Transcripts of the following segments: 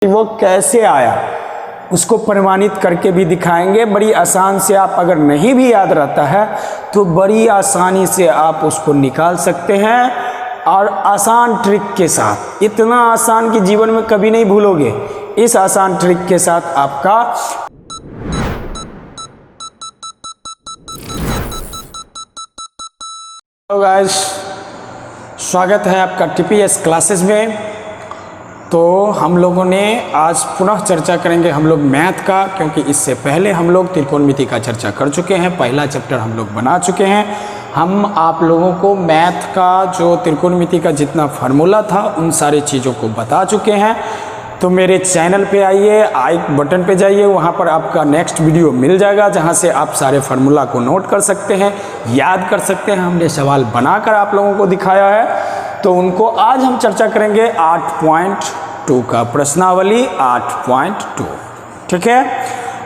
वो कैसे आया उसको प्रमाणित करके भी दिखाएंगे। बड़ी आसान से, आप अगर नहीं भी याद रहता है तो बड़ी आसानी से आप उसको निकाल सकते हैं और आसान ट्रिक के साथ। इतना आसान कि जीवन में कभी नहीं भूलोगे। इस आसान ट्रिक के साथ आपका हेलो गाइस, स्वागत है आपका टीपीएस क्लासेस में। तो हम लोगों ने आज पुनः चर्चा करेंगे हम लोग मैथ का, क्योंकि इससे पहले हम लोग त्रिकोणमिति का चर्चा कर चुके हैं। पहला चैप्टर हम लोग बना चुके हैं। हम आप लोगों को मैथ का जो त्रिकोणमिति का जितना फार्मूला था उन सारी चीज़ों को बता चुके हैं। तो मेरे चैनल पे आइए, आई बटन पे जाइए, वहाँ पर आपका नेक्स्ट वीडियो मिल जाएगा जहाँ से आप सारे फार्मूला को नोट कर सकते हैं, याद कर सकते हैं। हमने सवाल बनाकर आप लोगों को दिखाया है, तो उनको आज हम चर्चा करेंगे 8.2 का प्रश्नावली 8.2। ठीक है।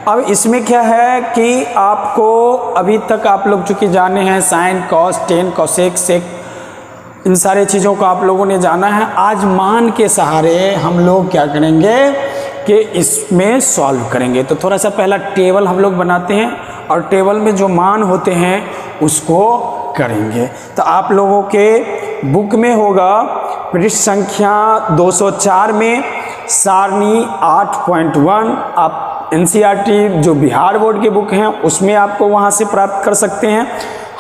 अब इसमें क्या है कि आपको अभी तक आप लोग चूँकि जाने हैं साइन, कॉस, टेन, कोसेक, सेक, इन सारे चीज़ों को आप लोगों ने जाना है। आज मान के सहारे हम लोग क्या करेंगे कि इसमें सॉल्व करेंगे। तो थोड़ा सा पहला टेबल हम लोग बनाते हैं और टेबल में जो मान होते हैं उसको करेंगे। तो आप लोगों के बुक में होगा पृष्ठ संख्या 204 में सारणी 8.1। आप एनसीईआरटी जो बिहार बोर्ड के बुक हैं उसमें आपको वहाँ से प्राप्त कर सकते हैं।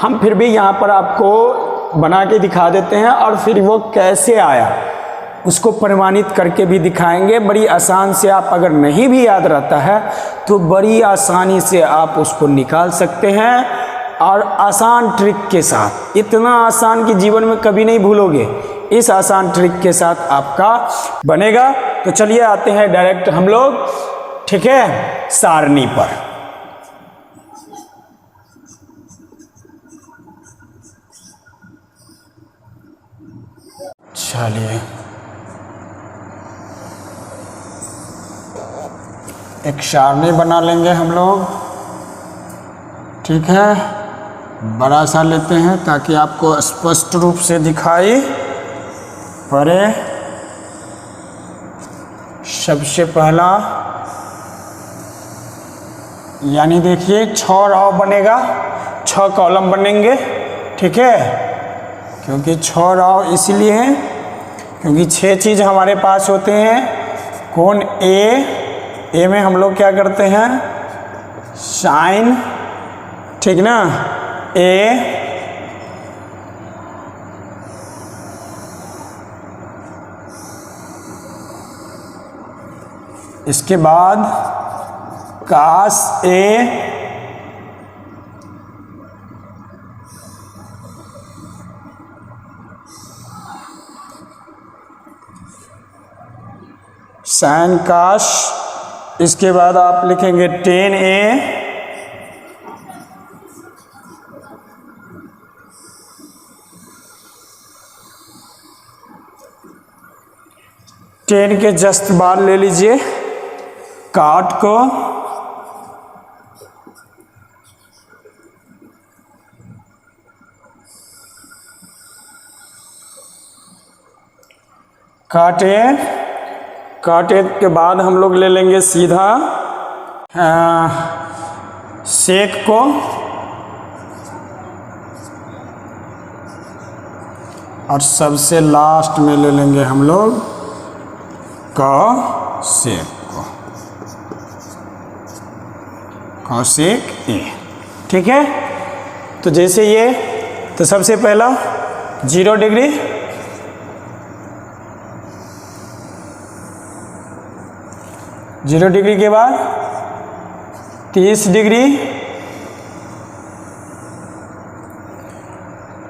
हम फिर भी यहाँ पर आपको बना के दिखा देते हैं और फिर वो कैसे आया उसको प्रमाणित करके भी दिखाएंगे। बड़ी आसान से, आप अगर नहीं भी याद रहता है तो बड़ी आसानी से आप उसको निकाल सकते हैं और आसान ट्रिक के साथ। इतना आसान कि जीवन में कभी नहीं भूलोगे। इस आसान ट्रिक के साथ आपका बनेगा। तो चलिए आते हैं डायरेक्ट हम लोग, ठीक है, सारणी पर। चलिए एक सारणी बना लेंगे हम लोग, ठीक है। बड़ा सा लेते हैं ताकि आपको स्पष्ट रूप से दिखाई पड़े। सबसे पहला यानी देखिए 6 रो बनेगा, 6 कॉलम बनेंगे, ठीक है। क्योंकि 6 रो इसलिए हैं क्योंकि 6 चीज़ हमारे पास होते हैं। कोण ए में हम लोग क्या करते हैं, साइन, ठीक ना, ए, इसके बाद कास ए, साइन काश, इसके बाद आप लिखेंगे टेन ए, टेन के जस्ट बाद ले लीजिए काट को, काटे के बाद हम लोग ले लेंगे सीधा सेक को, और सबसे लास्ट में ले लेंगे हम लोग कॉसेक को, कॉसेक ए, ठीक है। तो जैसे ये, तो सबसे पहला 0 डिग्री, के बाद 30 डिग्री,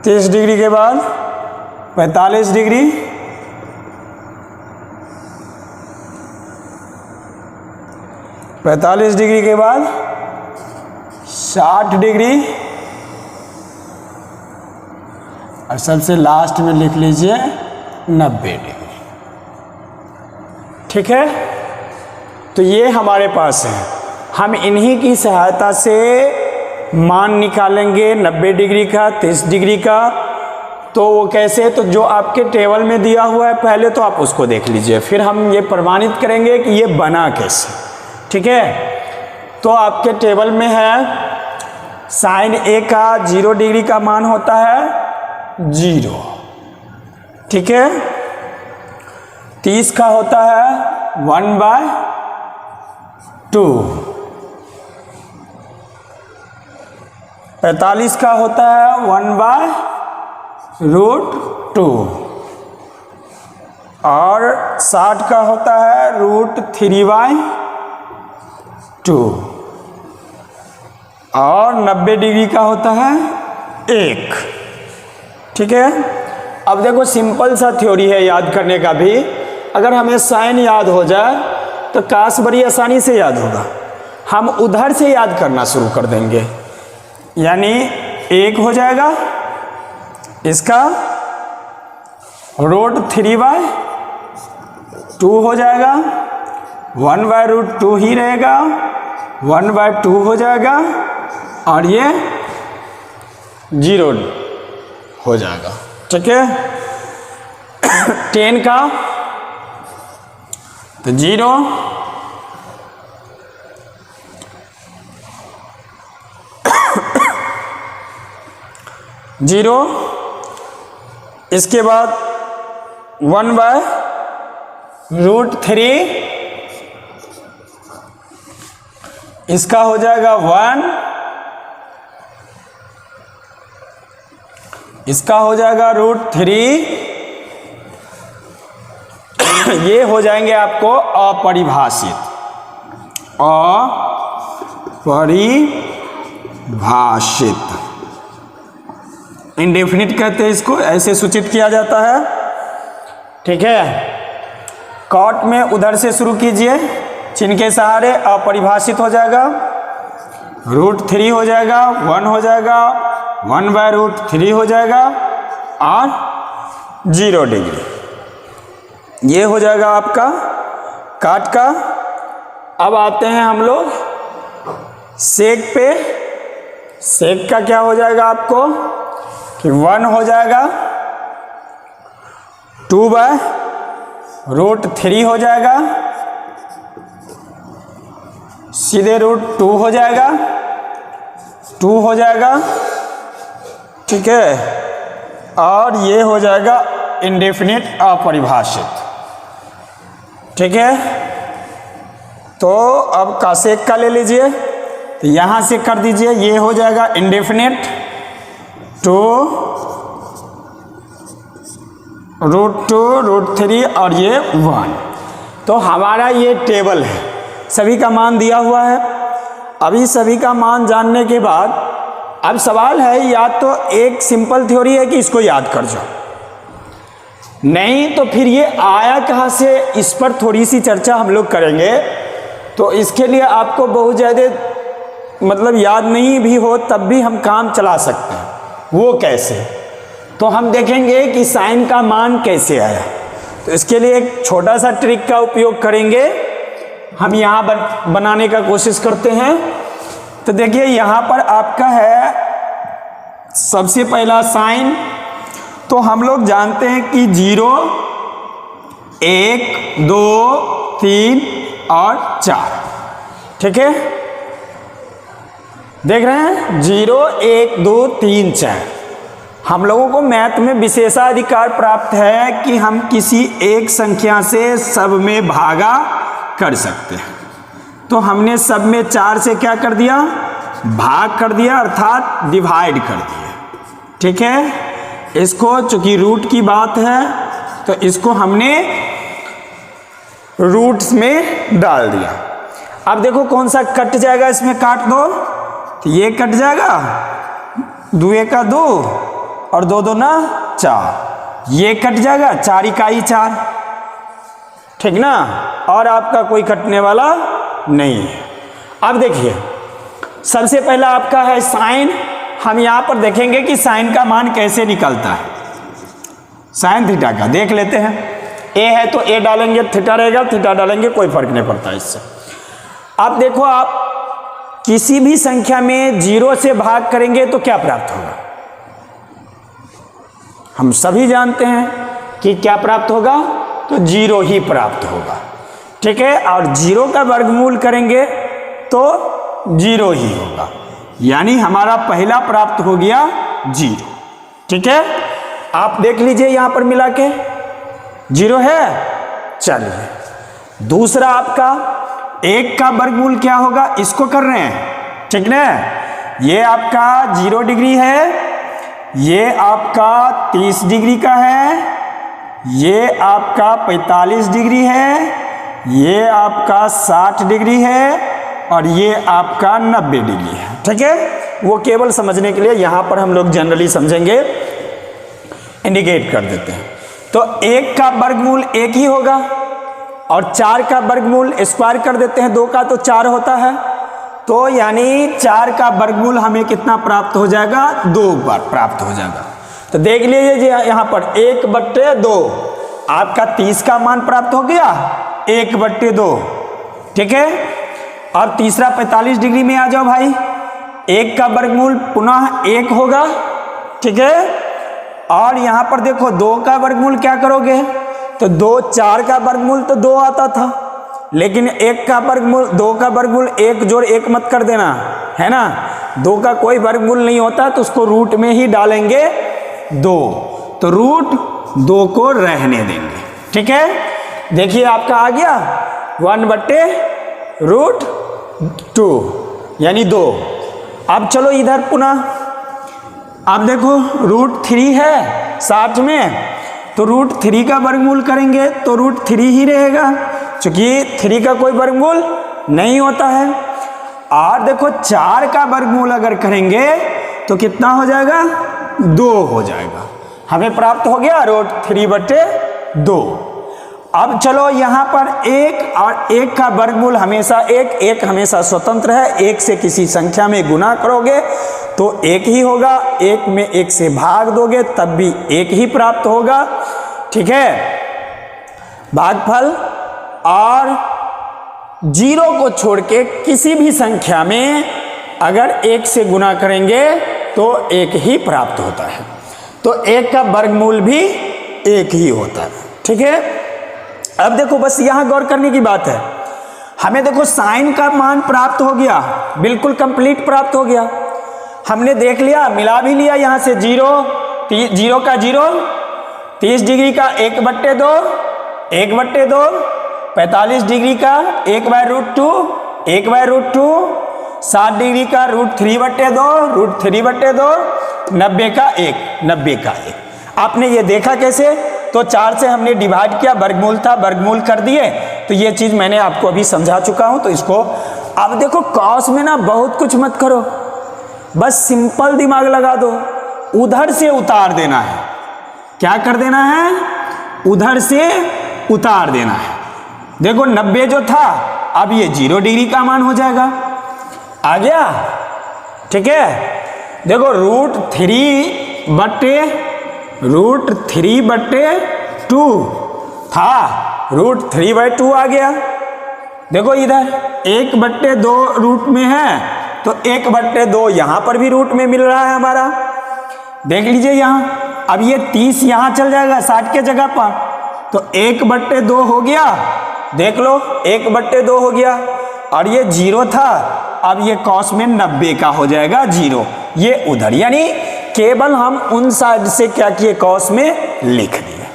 30 डिग्री के बाद 45 डिग्री, 45 डिग्री के बाद 60 डिग्री, और सबसे लास्ट में लिख लीजिए 90 डिग्री, ठीक है। तो ये हमारे पास है। हम इन्हीं की सहायता से मान निकालेंगे 90 डिग्री का, 30 डिग्री का, तो वो कैसे, तो जो आपके टेबल में दिया हुआ है पहले तो आप उसको देख लीजिए, फिर हम ये प्रमाणित करेंगे कि ये बना कैसे। ठीक है, तो आपके टेबल में है साइन ए का 0 डिग्री का मान होता है 0। ठीक है, 30 का होता है 1/2, 45 का होता है 1/√2 और 60 का होता है √3/2 और 90 डिग्री का होता है 1। ठीक है, अब देखो सिंपल सा थ्योरी है याद करने का भी। अगर हमें साइन याद हो जाए तो कास बड़ी आसानी से याद होगा, हम उधर से याद करना शुरू कर देंगे। यानी 1 हो जाएगा, इसका √3/2 हो जाएगा, 1/√2 ही रहेगा, 1/2 हो जाएगा और ये 0 हो जाएगा। ठीक है, 10 का तो 0, 0, इसके बाद 1/√3, इसका हो जाएगा 1, इसका हो जाएगा √3, ये हो जाएंगे आपको अपरिभाषित, अपरिभाषित, इंडेफिनिट कहते हैं इसको, ऐसे सूचित किया जाता है। ठीक है, कॉट में उधर से शुरू कीजिए, चिन्ह के सहारे अपरिभाषित हो जाएगा, √3 हो जाएगा, 1 हो जाएगा, 1/√3 हो जाएगा और 0 डिग्री, ये हो जाएगा आपका काट का। अब आते हैं हम लोग सेक पे। सेक का क्या हो जाएगा आपको कि 1 हो जाएगा, 2/√3 हो जाएगा, सीधे √2 हो जाएगा, 2 हो जाएगा। ठीक है, और ये हो जाएगा इंडेफिनिट, अपरिभाषित। ठीक है, तो अब कासेक का ले लीजिए, तो यहां से कर दीजिए, ये हो जाएगा इंडेफिनिट 2 √2 √3 और ये 1। तो हमारा ये टेबल है, सभी का मान दिया हुआ है। अभी सभी का मान जानने के बाद अब सवाल है, या तो एक सिंपल थ्योरी है कि इसको याद कर जाओ, नहीं तो फिर ये आया कहाँ से, इस पर थोड़ी सी चर्चा हम लोग करेंगे। तो इसके लिए आपको बहुत ज़्यादा मतलब याद नहीं भी हो तब भी हम काम चला सकते हैं। वो कैसे, तो हम देखेंगे कि साइन का मान कैसे आया। तो इसके लिए एक छोटा सा ट्रिक का उपयोग करेंगे, हम यहाँ बनाने का कोशिश करते हैं। तो देखिए यहाँ पर आपका है सबसे पहला साइन, तो हम लोग जानते हैं कि 0, 1, 2, 3 और 4। ठीक है, देख रहे हैं 0, 1, 2, 3, 4। हम लोगों को मैथ में विशेषाधिकार प्राप्त है कि हम किसी एक संख्या से सब में भागा कर सकते हैं। तो हमने सब में 4 से क्या कर दिया, भाग कर दिया, अर्थात डिवाइड कर दिया। ठीक है, इसको चूंकि रूट की बात है तो इसको हमने रूट्स में डाल दिया। अब देखो कौन सा कट जाएगा, इसमें काट दो तो ये कट जाएगा, 2 का 2 और 2 2 4, ये कट जाएगा, 4 इकाई 4। ठीक ना, और आपका कोई कटने वाला नहीं है। अब देखिए सबसे पहला आपका है साइन। हम यहाँ पर देखेंगे कि साइन का मान कैसे निकलता है। साइन थीटा का देख लेते हैं। ए है तो ए डालेंगे, थीटा रहेगा, थीटा डालेंगे, कोई फर्क नहीं पड़ता इससे। अब देखो आप किसी भी संख्या में 0 से भाग करेंगे तो क्या प्राप्त होगा, हम सभी जानते हैं कि क्या प्राप्त होगा, तो 0 ही प्राप्त होगा। ठीक है, और 0 का वर्गमूल करेंगे तो 0 ही होगा, यानी हमारा पहला प्राप्त हो गया 0। ठीक है, आप देख लीजिए यहां पर मिला के 0 है। चलिए दूसरा आपका 1 का वर्गमूल क्या होगा, इसको कर रहे हैं। ठीक ना, ये आपका 0 डिग्री है, ये आपका 30 डिग्री का है, ये आपका 45 डिग्री है, ये आपका 60 डिग्री है और ये आपका 90 डिग्री है। ठीक है, वो केवल समझने के लिए यहां पर हम लोग जनरली समझेंगे, इंडिकेट कर देते हैं। तो 1 का वर्गमूल 1 ही होगा और 4 का वर्गमूल स्क्वायर कर देते हैं, 2 का तो 4 होता है, तो यानी 4 का वर्गमूल हमें कितना प्राप्त हो जाएगा, 2 बार प्राप्त हो जाएगा। तो देख लीजिए यहां पर 1/2 आपका 30 का मान प्राप्त हो गया, 1/2। ठीक है, अब तीसरा 45 डिग्री में आ जाओ भाई, 1 का वर्गमूल पुनः 1 होगा। ठीक है, और यहां पर देखो 2 का वर्गमूल क्या करोगे, तो 4 का वर्गमूल तो 2 आता था, लेकिन 1 का वर्गमूल 2 का वर्गमूल 1 जोड़ 1 मत कर देना, है ना, 2 का कोई वर्गमूल नहीं होता, तो उसको रूट में ही डालेंगे 2, तो रूट 2 को रहने देंगे। ठीक है, देखिए आपका आ गया 1/√2 यानी 2। अब चलो इधर पुनः, अब देखो √3 है 60 में, तो √3 का वर्गमूल करेंगे तो √3 ही रहेगा, क्योंकि 3 का कोई वर्गमूल नहीं होता है। और देखो 4 का वर्गमूल अगर करेंगे तो कितना हो जाएगा, 2 हो जाएगा, हमें प्राप्त हो गया √3/2। अब चलो यहाँ पर 1 और 1 का वर्गमूल हमेशा 1 हमेशा स्वतंत्र है, 1 से किसी संख्या में गुना करोगे तो 1 ही होगा, 1 में 1 से भाग दोगे तब भी 1 ही प्राप्त होगा। ठीक है, भागफल, और 0 को छोड़ के किसी भी संख्या में अगर 1 से गुना करेंगे तो 1 ही प्राप्त होता है, तो 1 का वर्गमूल भी 1 ही होता है। ठीक है, अब देखो बस यहां गौर करने की बात है, हमें देखो साइन का मान प्राप्त हो गया, बिल्कुल कंप्लीट प्राप्त हो गया, हमने देख लिया, मिला भी लिया यहां से 0 का 0, 30 डिग्री का 1/2, 1/2, 45 डिग्री का 1/√2, 1/√2, 60 डिग्री का √3/2, √3/2, 90 का 1। आपने ये देखा कैसे, तो 4 से हमने डिवाइड किया, वर्गमूल था, वर्गमूल कर दिए, तो ये चीज मैंने आपको अभी समझा चुका हूं। तो इसको अब देखो कॉस में ना बहुत कुछ मत करो, बस सिंपल दिमाग लगा दो, उधर से उतार देना है। क्या कर देना है, उधर से उतार देना है। देखो 90 जो था, अब ये 0 डिग्री का मान हो जाएगा, आ गया। ठीक है, देखो √3/2 था, √3/2 आ गया। देखो इधर 1/2 रूट में है, तो 1/2 यहां पर भी रूट में मिल रहा है हमारा, देख लीजिए यहां। अब ये 30 यहां चल जाएगा 60 के जगह पर, तो 1/2 हो गया, देख लो 1/2 हो गया, और ये 0 था, अब ये कॉस में 90 का हो जाएगा 0, ये उधर, यानी केवल हम उन साइड से क्या किए, कॉस में लिख दिए।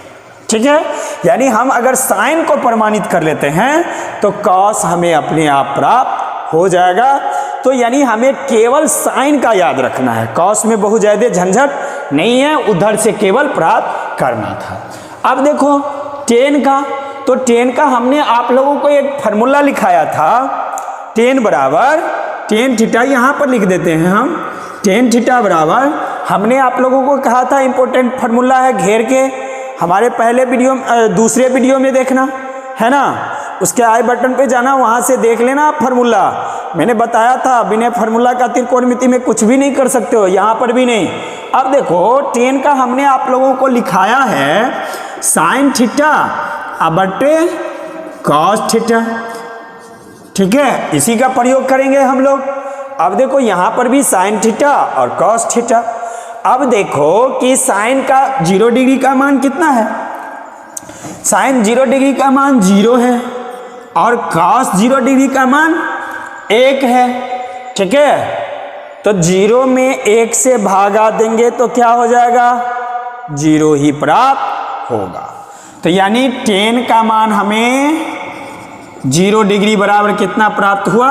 ठीक है, यानी हम अगर साइन को प्रमाणित कर लेते हैं तो कॉस हमें अपने आप प्राप्त हो जाएगा। तो यानी हमें केवल साइन का याद रखना है, कॉस में बहुत ज़्यादा झंझट नहीं है, उधर से केवल प्राप्त करना था। अब देखो tan का, तो tan का हमने आप लोगों को एक फार्मूला लिखाया था, tan बराबर tan थीटा, यहाँ पर लिख देते हैं हम, tan थीटा बराबर, हमने आप लोगों को कहा था इंपॉर्टेंट फार्मूला है, घेर के हमारे पहले वीडियो, दूसरे वीडियो में देखना है ना, उसके आई बटन पे जाना, वहाँ से देख लेना फार्मूला। मैंने बताया था बिना फार्मूला का त्रिकोणमिति में कुछ भी नहीं कर सकते हो, यहाँ पर भी नहीं। अब देखो tan का हमने आप लोगों को लिखाया है साइन थीटा बटे कॉस थीटा। ठीक है, इसी का प्रयोग करेंगे हम लोग। अब देखो यहाँ पर भी साइन थीटा और कॉस थीटा। अब देखो कि साइन का 0 डिग्री का मान कितना है, साइन 0 डिग्री का मान 0 है और कॉस 0 डिग्री का मान 1 है। ठीक है, तो 0 में 1 से भागा देंगे तो क्या हो जाएगा, 0 ही प्राप्त होगा। तो यानी tan का मान हमें 0 डिग्री बराबर कितना प्राप्त हुआ,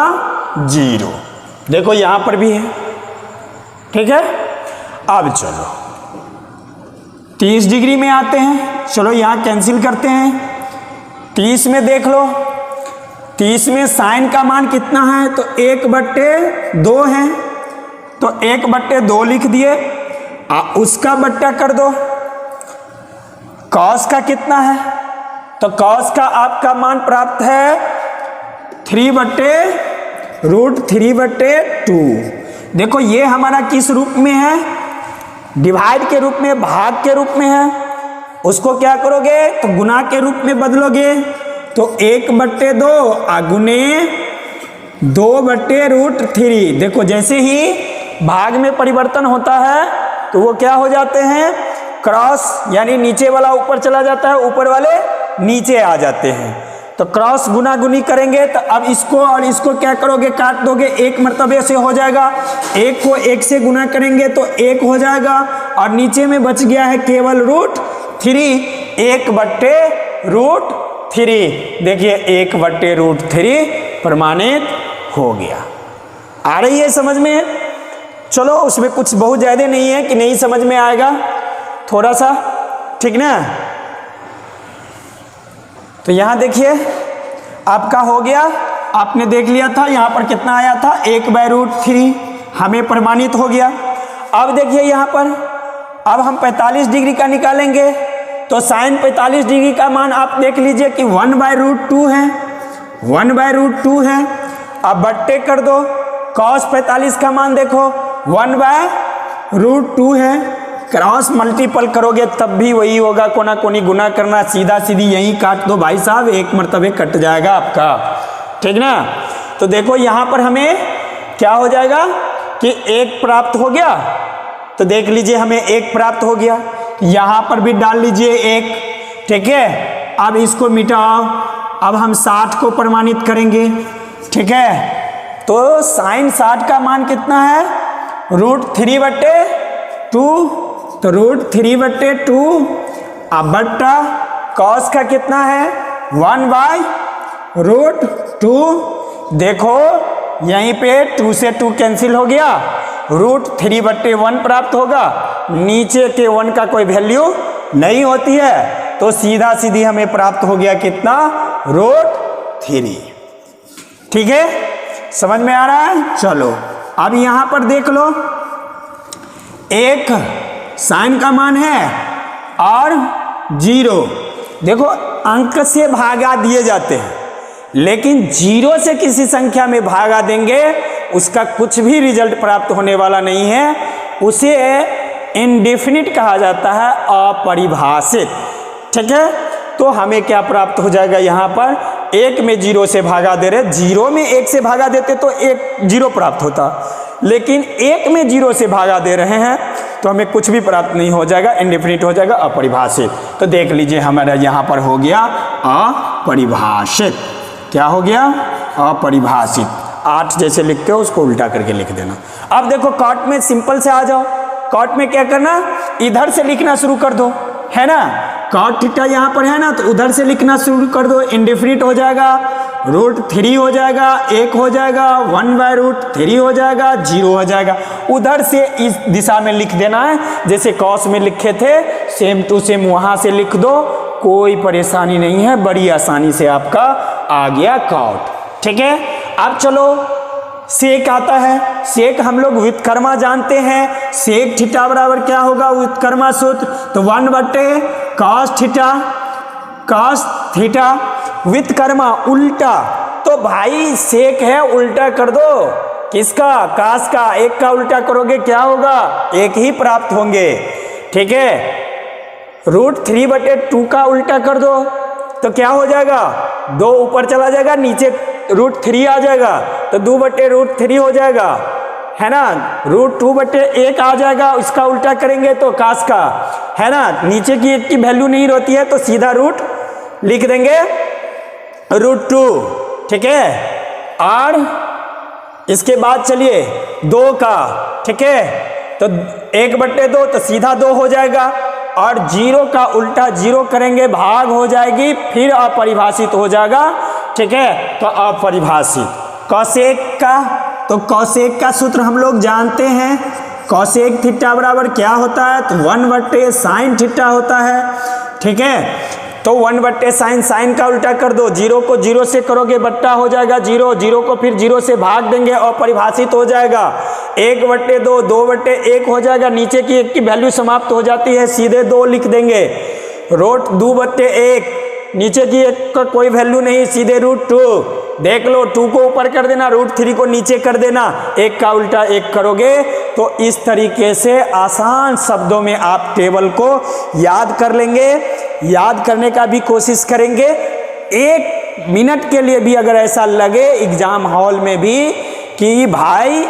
0। देखो यहां पर भी है। ठीक है, अब चलो 30 डिग्री में आते हैं। चलो यहां कैंसिल करते हैं। 30 में देख लो, 30 में साइन का मान कितना है, तो 1/2 है, तो 1/2 लिख दिए। उसका बट्टा कर दो। कॉस का कितना है, तो कॉस का आपका मान प्राप्त है 3/√3/2। देखो ये हमारा किस रूप में है, डिवाइड के रूप में, भाग के रूप में है। उसको क्या करोगे, तो गुना के रूप में बदलोगे, तो 1/2 गुने 2/√3। देखो जैसे ही भाग में परिवर्तन होता है तो वो क्या हो जाते हैं, क्रॉस, यानी नीचे वाला ऊपर चला जाता है, ऊपर वाले नीचे आ जाते हैं। तो क्रॉस गुना गुनी करेंगे, तो अब इसको और इसको क्या करोगे, काट दोगे, एक मर्तबे से हो जाएगा। 1 को 1 से गुना करेंगे तो 1 हो जाएगा, और नीचे में बच गया है केवल √3, 1/√3। देखिए 1/√3 प्रमाणित हो गया। आ रही है समझ में? चलो उसमें कुछ बहुत ज़्यादा नहीं है कि नहीं समझ में आएगा, थोड़ा सा, ठीक ना। तो यहां देखिए आपका हो गया, आपने देख लिया था यहां पर कितना आया था, 1/√3 हमें प्रमाणित हो गया। अब देखिए यहां पर, अब हम 45 डिग्री का निकालेंगे, तो साइन 45 डिग्री का मान आप देख लीजिए कि 1/√2 है, 1/√2 है। अब बट्टे कर दो, कॉस 45 का मान देखो 1/√2 है। क्रॉस मल्टीपल करोगे तब भी वही होगा, कोना कोनी गुना करना, सीधा सीधी यही काट दो भाई साहब, एक मर्तबे कट जाएगा आपका, ठीक ना। तो देखो यहां पर हमें क्या हो जाएगा कि 1 प्राप्त हो गया, तो देख लीजिए हमें 1 प्राप्त हो गया। यहां पर भी डाल लीजिए 1, ठीक है। अब इसको मिटाओ, अब हम 60 को प्रमाणित करेंगे, ठीक है। तो साइन 60 का मान कितना है, √3/2, तो √3/2। अब बट्टा कॉस का कितना है, 1/√2। देखो यहीं पे 2 से 2 कैंसिल हो गया, √3/1 प्राप्त होगा। नीचे के 1 का कोई वैल्यू नहीं होती है, तो सीधा सीधी हमें प्राप्त हो गया कितना, √3। ठीक है, समझ में आ रहा है। चलो अब यहां पर देख लो, एक साइन का मान है और 0। देखो अंक से भागा दिए जाते हैं, लेकिन 0 से किसी संख्या में भागा देंगे उसका कुछ भी रिजल्ट प्राप्त होने वाला नहीं है, उसे इनडेफिनिट कहा जाता है, अपरिभाषित। ठीक है, तो हमें क्या प्राप्त हो जाएगा, यहाँ पर 1 में 0 से भागा दे रहे, 0 में 1 से भागा देते तो 0 प्राप्त होता, लेकिन 1 में 0 से भागा दे रहे हैं तो हमें कुछ भी प्राप्त नहीं हो जाएगा, इनडेफिनिट हो जाएगा, अपरिभाषित। तो देख लीजिए हमारा यहाँ पर हो गया अपरिभाषित। क्या हो गया, अपरिभाषित। 8 जैसे लिखते हो उसको उल्टा करके लिख देना। अब देखो कॉट में सिंपल से आ जाओ, कॉट में क्या करना, इधर से लिखना शुरू कर दो, है ना। कॉट थीटा यहाँ पर है ना, तो उधर से लिखना शुरू कर दो, इनडेफिनिट हो जाएगा, √3 हो जाएगा, 1 हो जाएगा, 1/√3 हो जाएगा, 0 हो जाएगा। उधर से इस दिशा में लिख देना है, जैसे कॉस में लिखे थे सेम टू सेम वहां से लिख दो, कोई परेशानी नहीं है, बड़ी आसानी से आपका आ गया कॉट। ठीक है, अब चलो सेक आता है। सेक हम लोग व्युत्कर्मा जानते हैं, सेक थीटा बराबर क्या होगा, व्युत्कर्मा सूत्र, तो 1/cos थीटा, व्युत्कर्मा उल्टा, तो भाई सेक है उल्टा कर दो, किसका, कास का, 1 का उल्टा करोगे क्या होगा, 1 ही प्राप्त होंगे। ठीक है, √3/2 का उल्टा कर दो तो क्या हो जाएगा, 2 ऊपर चला जाएगा, नीचे √3 आ जाएगा, तो 2/√3 हो जाएगा, है ना, √2/1 आ जाएगा, इसका उल्टा करेंगे तो cos का, है ना, नीचे की 1 की वैल्यू नहीं रहती है तो सीधा रूट लिख देंगे √2, ठीक है। और इसके बाद चलिए 2 का, ठीक है, तो 1/2 तो सीधा 2 हो जाएगा, और 0 का उल्टा 0 करेंगे भाग हो जाएगी, फिर अपरिभाषित हो जाएगा, ठीक है, तो अपरिभाषित। कॉसेक का, तो कॉसेक का सूत्र हम लोग जानते हैं, कॉसेक थीटा बराबर क्या होता है, तो 1/sin थीटा होता है, ठीक है। तो 1/sin, साइन का उल्टा कर दो, 0 को 0 से करोगे बट्टा हो जाएगा 0, 0 को फिर 0 से भाग देंगे और परिभाषित हो जाएगा 1/2, 2/1 हो जाएगा, नीचे की 1 की वैल्यू समाप्त हो जाती है, सीधे 2 लिख देंगे, √2/1, नीचे की 1 का कोई वैल्यू नहीं, सीधे √2, देख लो 2 को ऊपर कर देना, √3 को नीचे कर देना, 1 का उल्टा 1 करोगे, तो इस तरीके से आसान शब्दों में आप टेबल को याद कर लेंगे। याद करने का भी कोशिश करेंगे, 1 मिनट के लिए भी अगर ऐसा लगे एग्जाम हॉल में भी कि भाई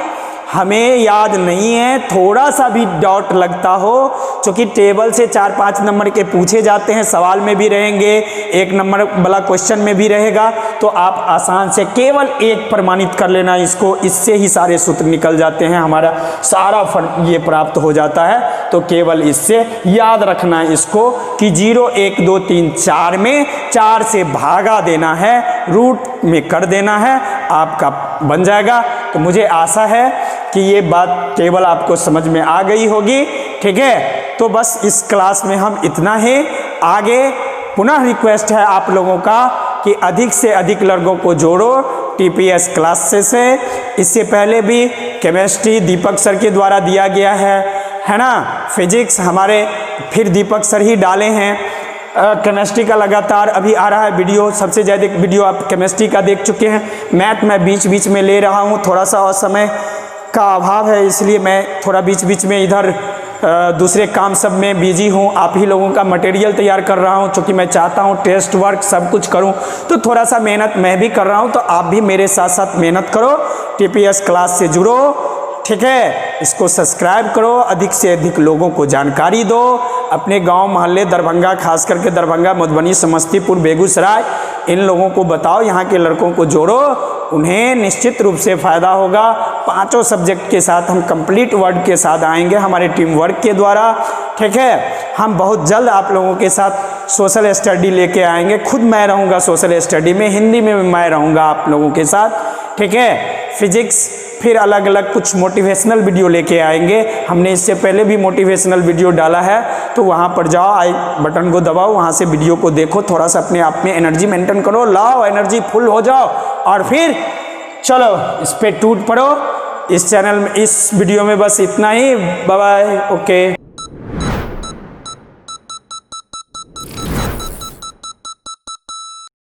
हमें याद नहीं है, थोड़ा सा भी डाउट लगता हो, क्योंकि टेबल से 4-5 नंबर के पूछे जाते हैं, सवाल में भी रहेंगे, 1 नंबर वाला क्वेश्चन में भी रहेगा, तो आप आसान से केवल 1 प्रमाणित कर लेना इसको, इससे ही सारे सूत्र निकल जाते हैं, हमारा सारा फर्क ये प्राप्त हो जाता है। तो केवल इससे याद रखना इसको कि 0, 1, 2, 3, 4 में 4 से भागा देना है, रूट में कर देना है, आपका बन जाएगा। तो मुझे आशा है कि ये बात टेबल आपको समझ में आ गई होगी, ठीक है। तो बस इस क्लास में हम इतना ही, आगे पुनः रिक्वेस्ट है आप लोगों का कि अधिक से अधिक लड़कों को जोड़ो TPS क्लासेस से। इससे पहले भी केमिस्ट्री दीपक सर के द्वारा दिया गया है ना, फिजिक्स हमारे फिर दीपक सर ही डाले हैं, केमिस्ट्री का लगातार अभी आ रहा है वीडियो, सबसे ज़्यादा वीडियो आप केमिस्ट्री का देख चुके हैं। मैथ मैं बीच बीच में ले रहा हूँ, थोड़ा सा और समय का अभाव है, इसलिए मैं थोड़ा बीच बीच में इधर दूसरे काम सब में बिजी हूँ। आप ही लोगों का मटेरियल तैयार कर रहा हूँ, क्योंकि मैं चाहता हूँ टेस्ट वर्क सब कुछ करूँ, तो थोड़ा सा मेहनत मैं भी कर रहा हूँ, तो आप भी मेरे साथ साथ मेहनत करो, TPS क्लास से जुड़ो, ठीक है। इसको सब्सक्राइब करो, अधिक से अधिक लोगों को जानकारी दो, अपने गांव मोहल्ले दरभंगा, खास करके दरभंगा, मधुबनी, समस्तीपुर, बेगूसराय, इन लोगों को बताओ, यहाँ के लड़कों को जोड़ो, उन्हें निश्चित रूप से फ़ायदा होगा। 5 सब्जेक्ट के साथ हम कंप्लीट वर्ड के साथ आएंगे हमारे टीम वर्क के द्वारा, ठीक है। हम बहुत जल्द आप लोगों के साथ सोशल स्टडी लेके आएंगे, खुद मैं रहूँगा सोशल स्टडी में, हिंदी में मैं रहूँगा आप लोगों के साथ, ठीक है। फिजिक्स फिर अलग अलग कुछ मोटिवेशनल वीडियो लेके आएंगे, हमने इससे पहले भी मोटिवेशनल वीडियो डाला है, तो वहाँ पर जाओ, आई बटन को दबाओ, वहाँ से वीडियो को देखो, थोड़ा सा अपने आप में एनर्जी मेंटेन करो, लाओ एनर्जी फुल हो जाओ, और फिर चलो इस पे टूट पड़ो। इस चैनल में, इस वीडियो में बस इतना ही, बाय बाय, ओके।